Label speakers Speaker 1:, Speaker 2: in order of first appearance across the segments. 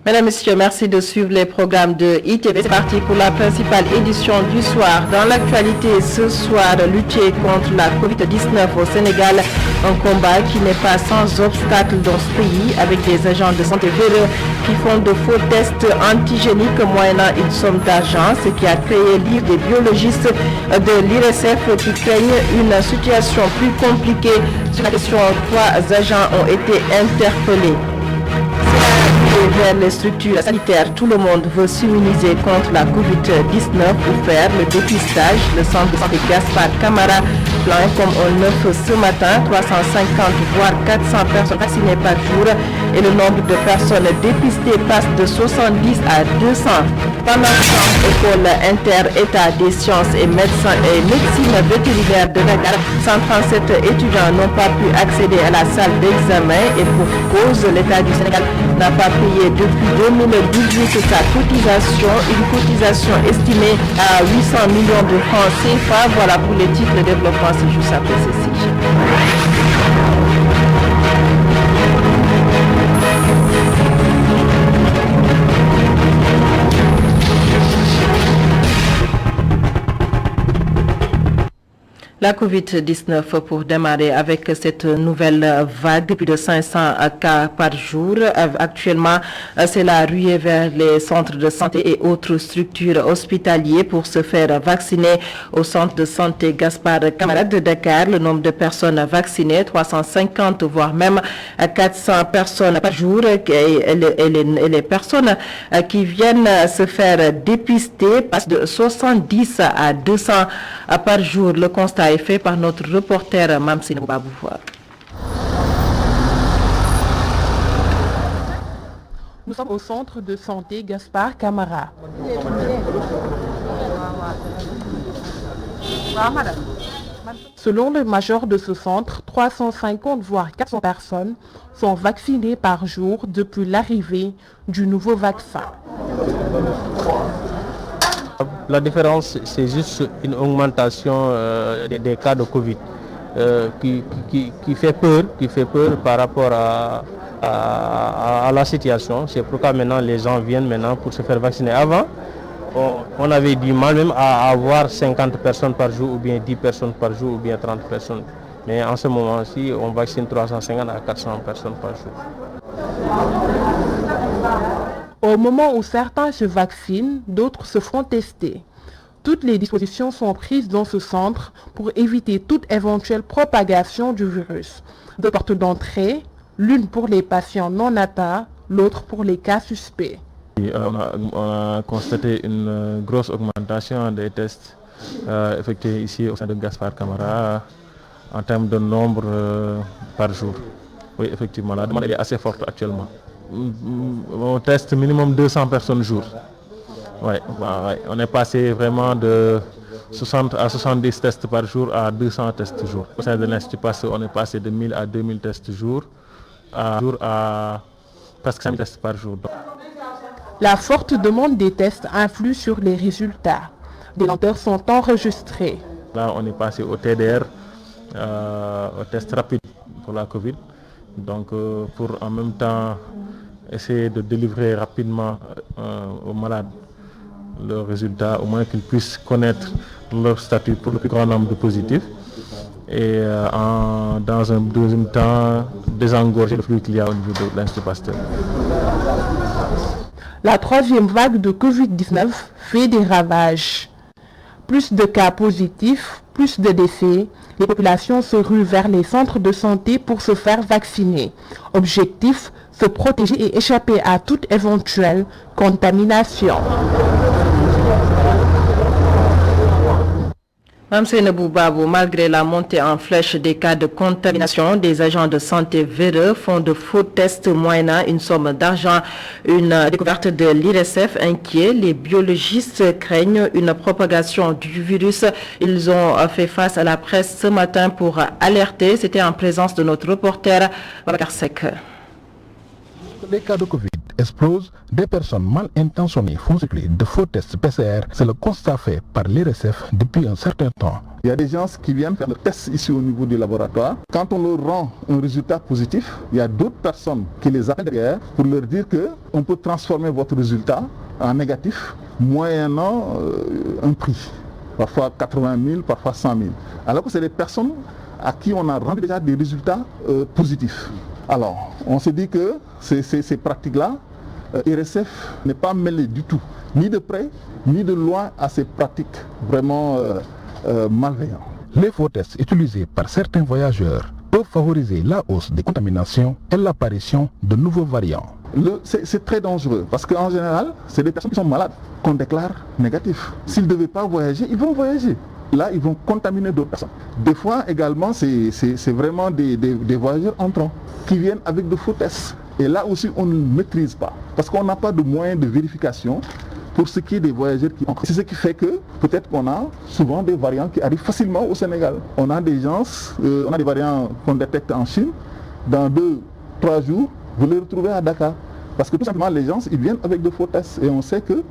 Speaker 1: Mesdames, Messieurs, merci de suivre les programmes de ITV. C'est parti pour la principale édition du soir. Dans l'actualité ce soir, lutter contre la Covid-19 au Sénégal, un combat qui n'est pas sans obstacle dans ce pays, avec des agents de santé véreux qui font de faux tests antigéniques moyennant une somme d'argent, ce qui a créé l'ire des biologistes de l'IRSF qui craignent une situation plus compliquée. Sur la question, 3 agents ont été interpellés. Vers les structures sanitaires, tout le monde veut s'immuniser contre la Covid-19 pour faire le dépistage. Le centre de santé Gaspard Camara plein comme on le fait ce matin, 350 voire 400 personnes vaccinées par jour et le nombre de personnes dépistées passe de 70 à 200. Pendant ce temps, école inter-état des sciences et médecine vétérinaire de Dakar, 137 étudiants n'ont pas pu accéder à la salle d'examen et pour cause, l'État du Sénégal n'a pas payé depuis 2018 sa cotisation, une cotisation estimée à 800 millions de francs CFA. Voilà pour les titres de développement, c'est juste après ceci. La Covid-19 pour démarrer avec cette nouvelle vague, plus de 500 cas par jour. Actuellement, c'est la ruée vers les centres de santé et autres structures hospitalières pour se faire vacciner au centre de santé Gaspard Camara de Dakar. Le nombre de personnes vaccinées, 350 voire même 400 personnes par jour. Et les personnes qui viennent se faire dépister passent de 70 à 200 par jour. Le constat est fait par notre reporter Mamsine Babou.
Speaker 2: Nous sommes au centre de santé Gaspard Camara. Selon le major de ce centre, 350 voire 400 personnes sont vaccinées par jour depuis l'arrivée du nouveau vaccin.
Speaker 3: La différence, c'est juste une augmentation des cas de Covid qui fait peur par rapport à la situation. C'est pourquoi maintenant les gens viennent maintenant pour se faire vacciner. Avant, on avait du mal même à avoir 50 personnes par jour ou bien 10 personnes par jour ou bien 30 personnes. Mais en ce moment-ci, on vaccine 350 à 400 personnes par jour.
Speaker 2: Au moment où certains se vaccinent, d'autres se font tester. Toutes les dispositions sont prises dans ce centre pour éviter toute éventuelle propagation du virus. Deux portes d'entrée, l'une pour les patients non atteints, l'autre pour les cas suspects.
Speaker 3: On a constaté une grosse augmentation des tests effectués ici au sein de Gaspard Camara en termes de nombre par jour. Oui, effectivement, la demande est assez forte actuellement. On teste minimum 200 personnes jour. Ouais, on est passé vraiment de 60 à 70 tests par jour à 200 tests jour. Au sein de l'Institut Pasteur, on est passé de 1000 à 2000 tests jour à presque 5000 tests par jour.
Speaker 2: La forte demande des tests influe sur les résultats. Des lenteurs sont enregistrées.
Speaker 3: Là, on est passé au TDR, au test rapide pour la Covid. Donc, pour en même temps essayer de délivrer rapidement aux malades le résultat, au moins qu'ils puissent connaître leur statut pour le plus grand nombre de positifs. Et dans un deuxième temps, désengorger le flux qu'il y a au niveau de l'Institut Pasteur.
Speaker 2: La troisième vague de Covid-19 fait des ravages. Plus de cas positifs, plus de décès, les populations se ruent vers les centres de santé pour se faire vacciner. Objectif, se protéger et échapper à toute éventuelle contamination.
Speaker 1: Mamsine Boubabou, malgré la montée en flèche des cas de contamination, des agents de santé véreux font de faux tests moyennant une somme d'argent. Une découverte de l'IRSF inquiet. Les biologistes craignent une propagation du virus. Ils ont fait face à la presse ce matin pour alerter. C'était en présence de notre reporter Babacar Sek.
Speaker 4: Les cas de Covid explose, des personnes mal intentionnées font circuler de faux tests PCR. C'est le constat fait par l'IRSF depuis un certain temps.
Speaker 5: Il y a des gens qui viennent faire le test ici au niveau du laboratoire. Quand on leur rend un résultat positif, il y a d'autres personnes qui les appellent derrière pour leur dire qu'on peut transformer votre résultat en négatif moyennant un prix. Parfois 80 000, parfois 100 000. Alors que c'est des personnes à qui on a rendu déjà des résultats positifs. Alors, on s'est dit que ces pratiques-là, IRSF n'est pas mêlé du tout, ni de près, ni de loin à ces pratiques vraiment malveillantes.
Speaker 4: Les faux tests utilisés par certains voyageurs peuvent favoriser la hausse des contaminations et l'apparition de nouveaux variants.
Speaker 5: C'est très dangereux parce qu'en général, c'est des personnes qui sont malades qu'on déclare négatifs. S'ils ne devaient pas voyager, ils vont voyager. Là, ils vont contaminer d'autres personnes. Des fois également, c'est vraiment des voyageurs entrants qui viennent avec de faux tests. Et là aussi, on ne maîtrise pas parce qu'on n'a pas de moyens de vérification pour ce qui est des voyageurs qui entrent. C'est ce qui fait que peut-être qu'on a souvent des variants qui arrivent facilement au Sénégal. On a des gens, on a des variants qu'on détecte en Chine. Dans 2-3 jours, vous les retrouvez à Dakar. Parce que tout simplement, les gens, ils viennent avec de faux tests. Et on sait que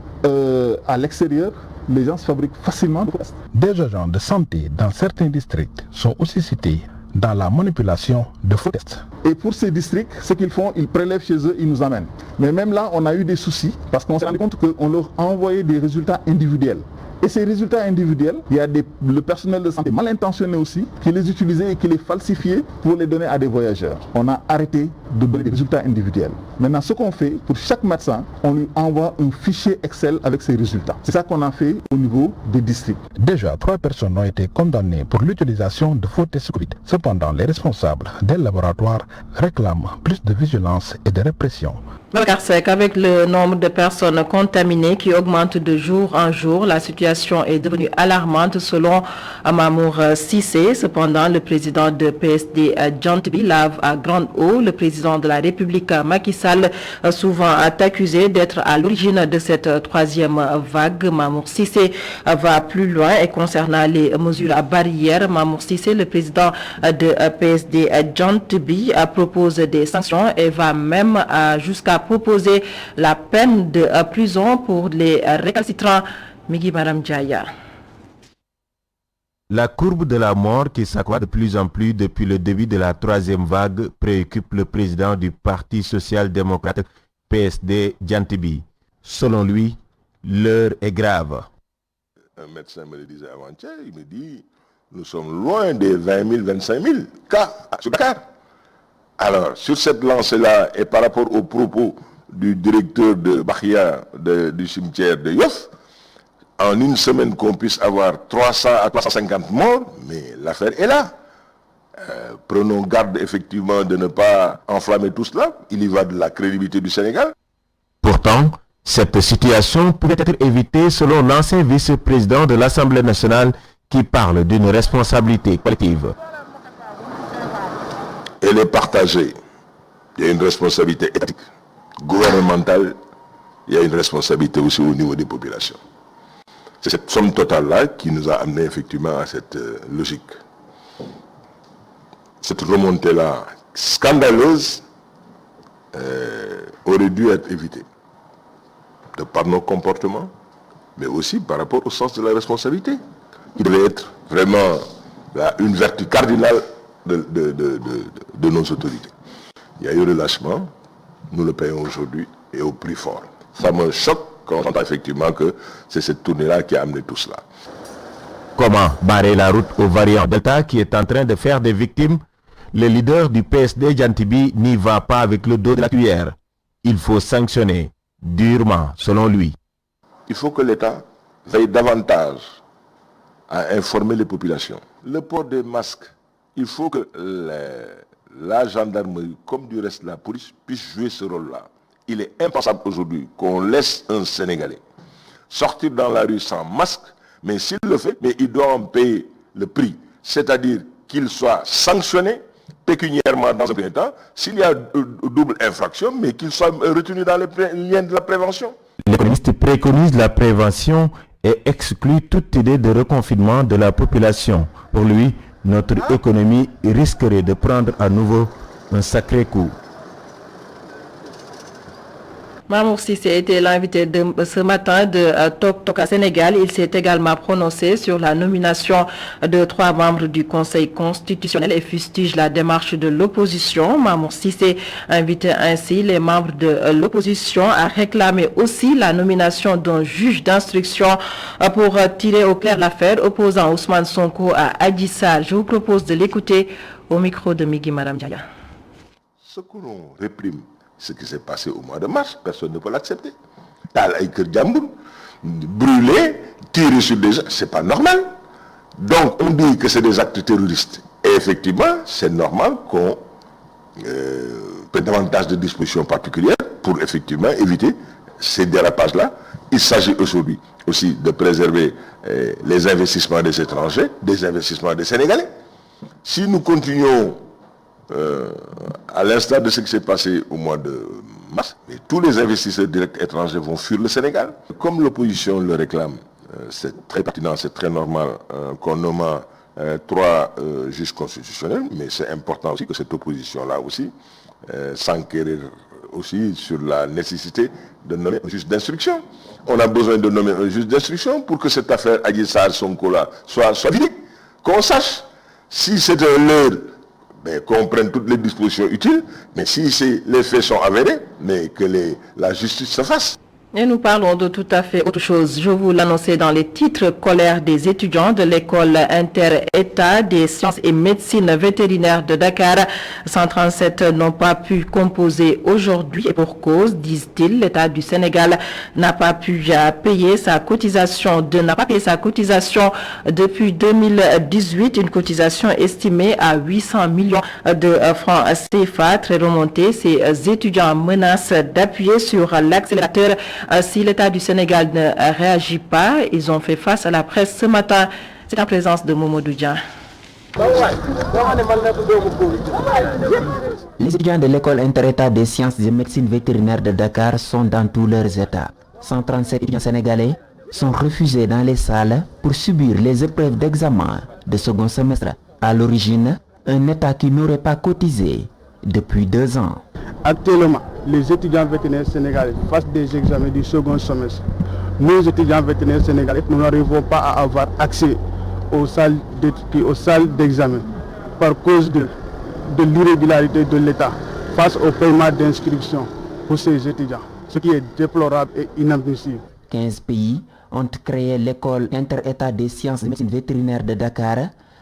Speaker 5: à l'extérieur, les gens se fabriquent facilement de faux tests.
Speaker 4: Des agents de santé dans certains districts sont aussi cités dans la manipulation de faux tests.
Speaker 5: Et pour ces districts, ce qu'ils font, ils prélèvent chez eux, ils nous amènent. Mais même là, on a eu des soucis parce qu'on s'est rendu compte qu'on leur a envoyé des résultats individuels. Et ces résultats individuels, il y a le personnel de santé mal intentionné aussi qui les utilisait et qui les falsifiait pour les donner à des voyageurs. On a arrêté de donner des résultats individuels. Maintenant, ce qu'on fait, pour chaque médecin, on lui envoie un fichier Excel avec ses résultats. C'est ça qu'on a fait au niveau des districts.
Speaker 4: Déjà, 3 personnes ont été condamnées pour l'utilisation de faux tests Covid. Cependant, les responsables des laboratoires réclament plus de vigilance et de répression.
Speaker 1: Avec le nombre de personnes contaminées qui augmente de jour en jour, la situation est devenue alarmante selon Mamour Cissé. Cependant, le président de PSD Djantbi lave à grande eau le président de la République Macky Sall, souvent accusé d'être à l'origine de cette troisième vague. Mamour Cissé va plus loin et concernant les mesures barrières, Mamour Cissé, le président de PSD Djantbi, propose des sanctions et va même jusqu'à proposer la peine de prison pour les récalcitrants. Migi Maram Jaya.
Speaker 6: La courbe de la mort qui s'accroît de plus en plus depuis le début de la troisième vague préoccupe le président du Parti social-démocrate PSD Djantbi. Selon lui, l'heure est grave.
Speaker 7: Un médecin me le disait avant-hier, il me dit, nous sommes loin des 20 000, 25 000 cas sur Dakar. Alors, sur cette lancée-là, et par rapport aux propos du directeur de Bahia du cimetière de Yoff, en une semaine qu'on puisse avoir 300 à 350 morts, mais l'affaire est là. Prenons garde effectivement de ne pas enflammer tout cela. Il y va de la crédibilité du Sénégal.
Speaker 6: Pourtant, cette situation pouvait être évitée selon l'ancien vice-président de l'Assemblée nationale qui parle d'une responsabilité collective.
Speaker 7: Elle est partagée. Il y a une responsabilité étatique, gouvernementale, il y a une responsabilité aussi au niveau des populations. C'est cette somme totale-là qui nous a amené effectivement à cette logique. Cette remontée-là, scandaleuse, aurait dû être évitée. De par nos comportements, mais aussi par rapport au sens de la responsabilité, qui devait être vraiment une vertu cardinale de nos autorités. Il y a eu le lâchement, nous le payons aujourd'hui et au plus fort. Ça me choque quand on entend effectivement que c'est cette tournée-là qui a amené tout cela.
Speaker 6: Comment barrer la route au variant Delta qui est en train de faire des victimes? Le leader du PSD Djantbi n'y va pas avec le dos de la cuillère. Il faut sanctionner durement, selon lui.
Speaker 7: Il faut que l'État veille davantage à informer les populations. Le port des masques, il faut que la gendarmerie, comme du reste la police, puisse jouer ce rôle-là. Il est impensable aujourd'hui qu'on laisse un Sénégalais sortir dans la rue sans masque, mais s'il le fait, mais il doit en payer le prix. C'est-à-dire qu'il soit sanctionné pécuniairement dans un premier temps, s'il y a double infraction, mais qu'il soit retenu dans les liens de la prévention.
Speaker 6: L'économiste préconise la prévention et exclut toute idée de reconfinement de la population. Pour lui, notre économie risquerait de prendre à nouveau un sacré coup.
Speaker 1: Mamour Cissé était l'invité de ce matin de Tok Tok à Sénégal. Il s'est également prononcé sur la nomination de 3 membres du Conseil constitutionnel et fustige la démarche de l'opposition. Mamour Cissé invitait ainsi les membres de l'opposition à réclamer aussi la nomination d'un juge d'instruction pour tirer au clair l'affaire opposant Ousmane Sonko à Adji Sarr. Je vous propose de l'écouter au micro de Migui Maram Diaya.
Speaker 7: Ce que l'on réprime, ce qui s'est passé au mois de mars, personne ne peut l'accepter. Brûler, tirer sur des gens, c'est pas normal. Donc on dit que c'est des actes terroristes. Et effectivement, c'est normal qu'on prenne davantage de dispositions particulières pour effectivement éviter ces dérapages-là. Il s'agit aujourd'hui aussi de préserver les investissements des étrangers, des investissements des Sénégalais. Si nous continuons à l'instar de ce qui s'est passé au mois de mars, mais tous les investisseurs directs étrangers vont fuir le Sénégal. Comme l'opposition le réclame, c'est très pertinent, c'est très normal qu'on nomme 3 juges constitutionnels, mais c'est important aussi que cette opposition-là aussi s'enquérir aussi sur la nécessité de nommer un juge d'instruction. On a besoin de nommer un juge d'instruction pour que cette affaire Adji Sarr Sonko-là soit véridique, qu'on sache si c'est un leurre, qu'on prenne toutes les dispositions utiles, mais si les faits sont avérés, mais que la justice se fasse.
Speaker 1: Et nous parlons de tout à fait autre chose. Je vous l'annonçais dans les titres. Colère des étudiants de l'école inter-État des sciences et médecine vétérinaire de Dakar. 137 n'ont pas pu composer aujourd'hui et pour cause, disent-ils, l'État du Sénégal n'a pas payé sa cotisation depuis 2018, une cotisation estimée à 800 millions de francs CFA. Très remontée, ces étudiants menacent d'appuyer sur l'accélérateur si l'État du Sénégal ne réagit pas. Ils ont fait face à la presse ce matin. C'est en présence de Momodou Dia.
Speaker 8: Les étudiants de l'école inter-État des sciences et médecine vétérinaire de Dakar sont dans tous leurs états. 137 étudiants sénégalais sont refusés dans les salles pour subir les épreuves d'examen de second semestre. À l'origine, un État qui n'aurait pas cotisé depuis 2 ans.
Speaker 9: Actuellement, les étudiants vétérinaires sénégalais fassent des examens du second semestre. Nous, étudiants vétérinaires sénégalais, nous n'arrivons pas à avoir accès aux salles d'examen par cause de l'irrégularité de l'État face au paiement d'inscription pour ces étudiants, ce qui est déplorable et inadmissible.
Speaker 8: 15 pays ont créé l'école inter-État des sciences et médecine vétérinaire de Dakar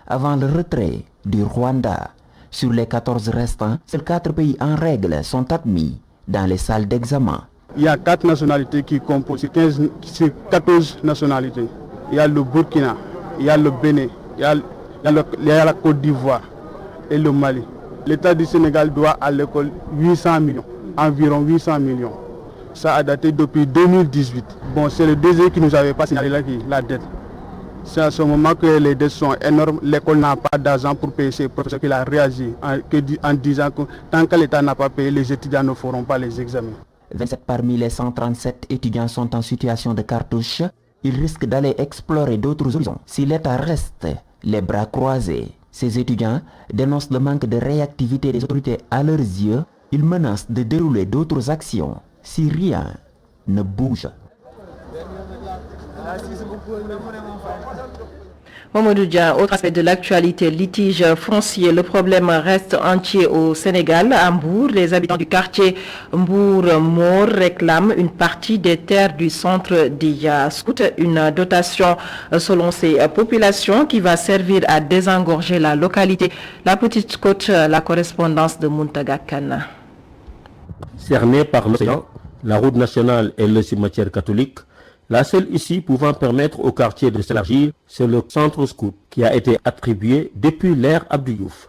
Speaker 8: avant le retrait du Rwanda. Sur les 14 restants, seuls 4 pays en règle sont admis dans les salles d'examen.
Speaker 9: Il y a 4 nationalités qui composent, 14 nationalités. Il y a le Burkina, il y a le Bénin, il y a la Côte d'Ivoire et le Mali. L'État du Sénégal doit à l'école 800 millions, environ 800 millions. Ça a daté depuis 2018. Bon, c'est le DG qui nous avait pas signalé la dette. C'est à ce moment que les dettes sont énormes. L'école n'a pas d'argent pour payer ses professeurs, qu'il a réagi en disant que tant que l'État n'a pas payé, les étudiants ne feront pas les examens.
Speaker 8: 27 parmi les 137 étudiants sont en situation de cartouche. Ils risquent d'aller explorer d'autres horizons si l'État reste les bras croisés. Ces étudiants dénoncent le manque de réactivité des autorités à leurs yeux. Ils menacent de dérouler d'autres actions si rien ne bouge.
Speaker 1: Momodou Dia, autre aspect de l'actualité, litige foncier. Le problème reste entier au Sénégal. À Mbour, les habitants du quartier Mbour-Mor réclament une partie des terres du centre des scouts, une dotation selon ces populations qui va servir à désengorger la localité. La Petite Côte, la correspondance de Muntaga Kana.
Speaker 10: Cernée par l'océan, la route nationale et le cimetière catholique, la seule issue pouvant permettre au quartier de s'élargir, c'est le centre scout qui a été attribué depuis l'ère Abdou Diouf.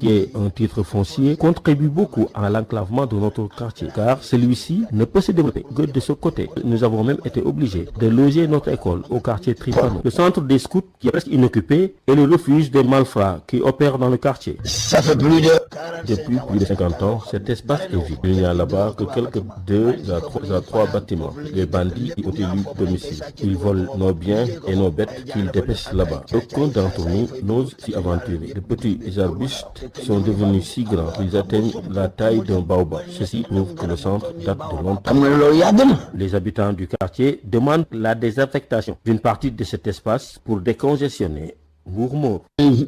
Speaker 10: Qui est un titre foncier, contribue beaucoup à l'enclavement de notre quartier, car celui-ci ne peut se développer que de ce côté. Nous avons même été obligés de loger notre école au quartier Trifano. Le centre des scouts qui est presque inoccupé est le refuge des malfrats qui opèrent dans le quartier. Ça fait Depuis plus de 50 ans, cet espace est vide. Il n'y a là-bas que quelques 2 à 3 bâtiments. Les bandits y ont élu domicile. Ils volent nos biens et nos bêtes qu'ils dépêchent là-bas. Aucun d'entre nous n'ose s'y aventurer. De petits Les arbustes sont devenus si grands qu'ils atteignent la taille d'un baobab. Ceci prouve que le centre date de longtemps. Les habitants du quartier demandent la désaffectation d'une partie de cet espace pour décongestionner Mourmour.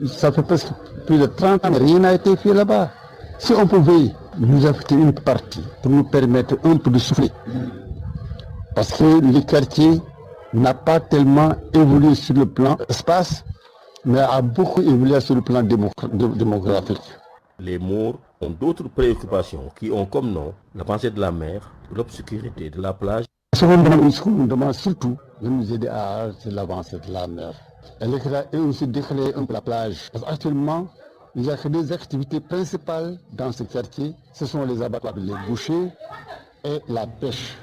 Speaker 11: Ça fait presque plus de 30 ans, rien n'a été fait là-bas. Si on pouvait nous affecter une partie pour nous permettre un peu de souffler, parce que le quartier n'a pas tellement évolué sur le plan espace, mais a beaucoup évolué sur le plan démographique.
Speaker 10: Les Maures ont d'autres préoccupations qui ont comme nom la pensée de la mer, l'obscurité de la plage.
Speaker 11: Ce qu'on nous demande surtout de nous aider à arrêter l'avancée de la mer. Et aussi d'éclairer un peu la plage. Parce qu'actuellement, il n'y a que des activités principales dans ce quartier. Ce sont les abattoirs, les bouchers et la pêche.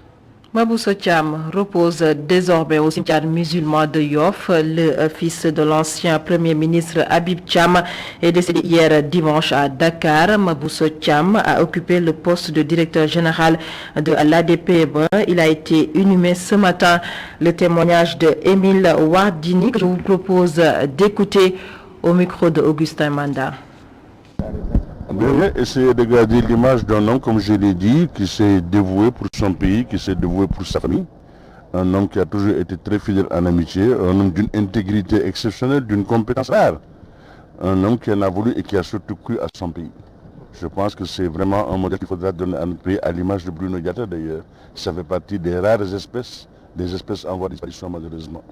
Speaker 1: Mabousso Thiam repose désormais au cimetière musulman de Yoff. Le fils de l'ancien premier ministre Habib Thiam est décédé hier dimanche à Dakar. Mabousso Thiam a occupé le poste de directeur général de l'ADPME. Il a été inhumé ce matin. Le témoignage de Émile Wardini que je vous propose d'écouter au micro de Augustin Manda.
Speaker 12: Je vais essayer de garder l'image d'un homme, comme je l'ai dit, qui s'est dévoué pour son pays, qui s'est dévoué pour sa famille. Un homme qui a toujours été très fidèle en amitié, un homme d'une intégrité exceptionnelle, d'une compétence rare. Un homme qui en a voulu et qui a surtout cru à son pays. Je pense que c'est vraiment un modèle qu'il faudra donner à notre pays, à l'image de Bruno Diatta d'ailleurs. Ça fait partie des rares espèces, des espèces en voie de disparition malheureusement.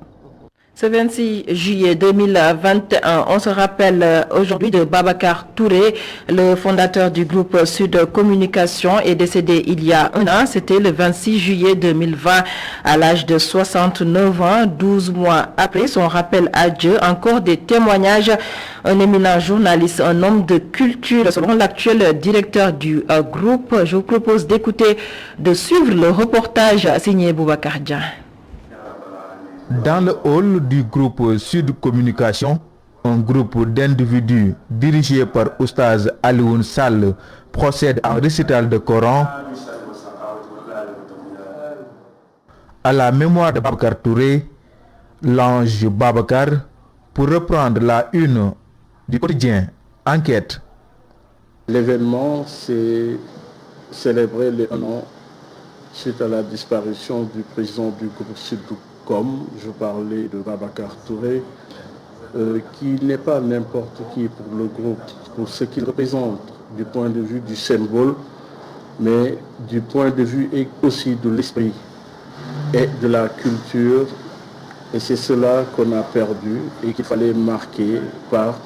Speaker 1: Ce 26 juillet 2021, on se rappelle aujourd'hui de Babacar Touré, le fondateur du groupe Sud Communication, est décédé il y a un an. C'était le 26 juillet 2020 à l'âge de 69 ans, 12 mois après son rappel à Dieu. Encore des témoignages. Un éminent journaliste, un homme de culture, selon l'actuel directeur du groupe. Je vous propose d'écouter, de suivre le reportage signé Boubacar Dia.
Speaker 13: Dans le hall du groupe Sud Communication, un groupe d'individus dirigé par Oustaz Alioune Sall procède à un récital de Coran à la mémoire de Babacar Touré, l'ange Babacar, pour reprendre la une du quotidien Enquête.
Speaker 14: L'événement, c'est célébrer les 1 an suite à la disparition du président du groupe Sud. Comme je parlais de Babacar Touré, qui n'est pas n'importe qui pour le groupe, pour ce qu'il représente du point de vue du symbole, mais du point de vue aussi de l'esprit et de la culture. Et c'est cela qu'on a perdu et qu'il fallait marquer par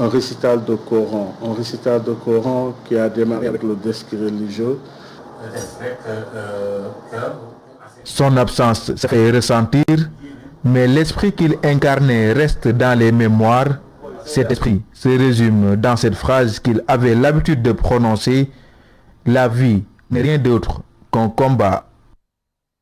Speaker 14: un récital de Coran. Un récital de Coran qui a démarré avec le desk religieux.
Speaker 13: Son absence se fait ressentir, mais l'esprit qu'il incarnait reste dans les mémoires. Cet esprit se résume dans cette phrase qu'il avait l'habitude de prononcer: la vie n'est rien d'autre qu'un combat.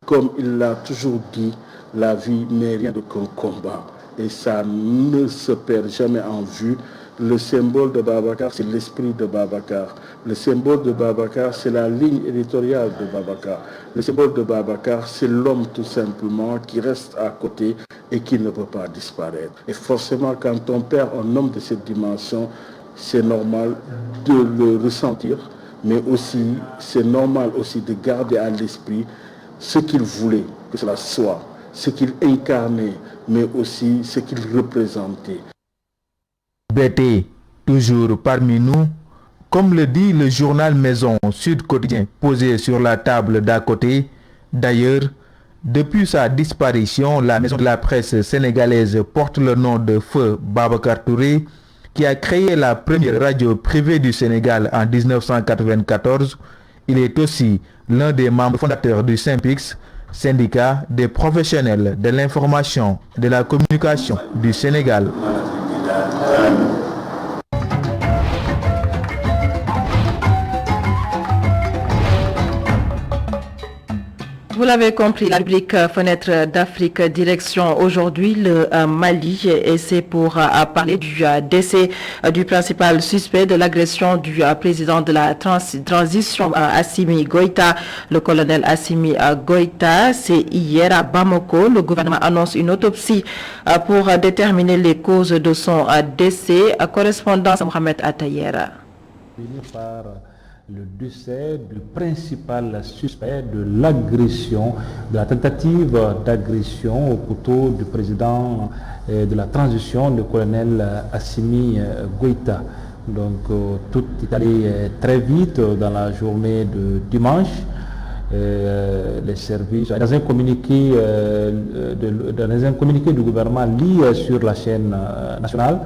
Speaker 14: Comme il l'a toujours dit, la vie n'est rien d'autre qu'un combat. Et ça ne se perd jamais en vue. Le symbole de Babacar, c'est l'esprit de Babacar. Le symbole de Babacar, c'est la ligne éditoriale de Babacar. Le symbole de Babacar, c'est l'homme tout simplement qui reste à côté et qui ne peut pas disparaître. Et forcément, quand on perd un homme de cette dimension, c'est normal de le ressentir, mais aussi, c'est normal aussi de garder à l'esprit ce qu'il voulait que cela soit, ce qu'il incarnait, mais aussi ce qu'il représentait.
Speaker 13: BT, toujours parmi nous, comme le dit le journal Maison Sud Quotidien posé sur la table d'à côté. D'ailleurs, depuis sa disparition, la maison de la presse sénégalaise porte le nom de Feu Babacar Touré, qui a créé la première radio privée du Sénégal en 1994. Il est aussi l'un des membres fondateurs du SYNPICS, syndicat des professionnels de l'information et de la communication du Sénégal.
Speaker 1: Vous l'avez compris, la rubrique Fenêtre d'Afrique direction aujourd'hui le Mali et c'est pour parler du décès du principal suspect de l'agression du président de la transition Assimi Goïta, le colonel Assimi Goïta. C'est hier à Bamako. Le gouvernement annonce une autopsie pour déterminer les causes de son décès. Correspondance Mohamed Atayera.
Speaker 15: Par le décès du principal suspect de l'agression, de la tentative d'agression au couteau du président de la transition, le colonel Assimi Goïta. Donc tout est allé très vite dans la journée de dimanche. Les services, dans un communiqué du gouvernement lié sur la chaîne nationale,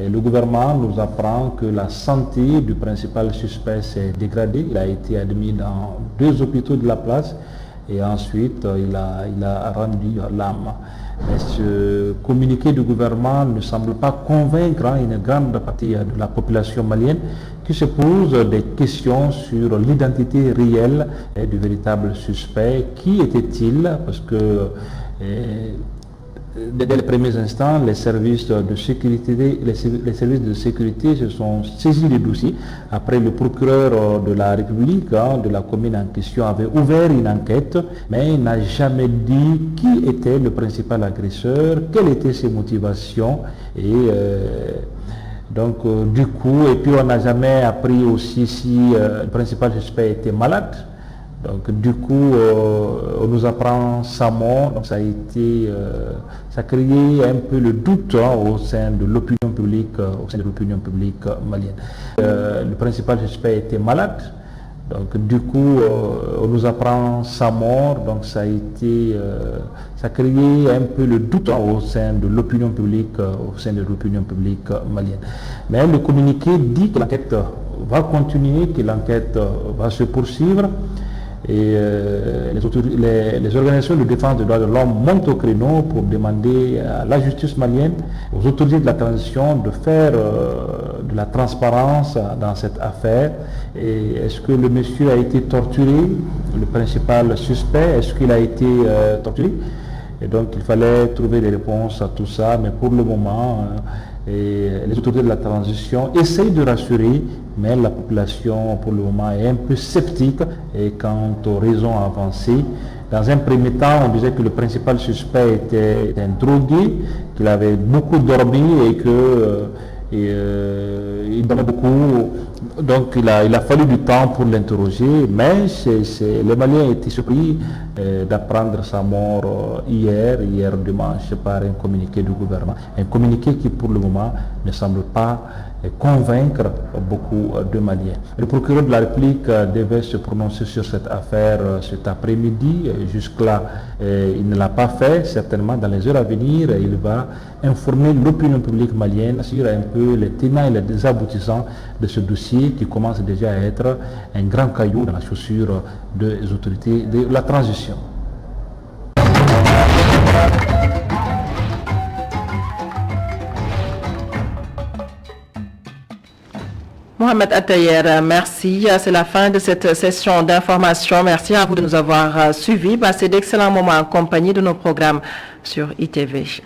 Speaker 15: le gouvernement nous apprend que la santé du principal suspect s'est dégradée. Il a été admis dans 2 hôpitaux de la place et ensuite il a rendu l'âme. Mais ce communiqué du gouvernement ne semble pas convaincre une grande partie de la population malienne qui se pose des questions sur l'identité réelle du véritable suspect. Qui était-il? Parce que dès les premiers instants, les services de sécurité se sont saisis du dossier. Après, le procureur de la République, de la commune en question, avait ouvert une enquête, mais il n'a jamais dit qui était le principal agresseur, quelles étaient ses motivations. Et donc, du coup, et puis on n'a jamais appris aussi si le principal suspect était malade. Donc du coup, on nous apprend sa mort. Donc ça a créé un peu le doute au sein de l'opinion publique, malienne. Le principal suspect était malade. Donc du coup, on nous apprend sa mort. Donc ça a créé un peu le doute au sein de l'opinion publique, malienne. Mais le communiqué dit que l'enquête va continuer, que l'enquête va se poursuivre. Et les organisations de défense des droits de l'homme montent au créneau pour demander à la justice malienne, aux autorités de la transition, de faire de la transparence dans cette affaire. Et est-ce que le monsieur a été torturé, le principal suspect, est-ce qu'il a été torturé? Et donc il fallait trouver des réponses à tout ça, mais pour le moment, les autorités de la transition essayent de rassurer, mais la population pour le moment est un peu sceptique et quant aux raisons avancées. Dans un premier temps, on disait que le principal suspect était un drogué, qu'il avait beaucoup dormi et il dormait beaucoup. Donc il a fallu du temps pour l'interroger, mais les Maliens étaient surpris d'apprendre sa mort hier dimanche par un communiqué du gouvernement. Un communiqué qui pour le moment ne semble pas convaincre beaucoup de Maliens. Le procureur de la République devait se prononcer sur cette affaire cet après-midi. Jusque-là, il ne l'a pas fait. Certainement, dans les heures à venir, il va informer l'opinion publique malienne sur un peu les tenants et les aboutissants de ce dossier qui commence déjà à être un grand caillou dans la chaussure des autorités de la transition.
Speaker 1: Mohamed Atayer, merci. C'est la fin de cette session d'information. Merci à vous de nous avoir suivis. Passez d'excellents moments en compagnie de nos programmes sur ITV.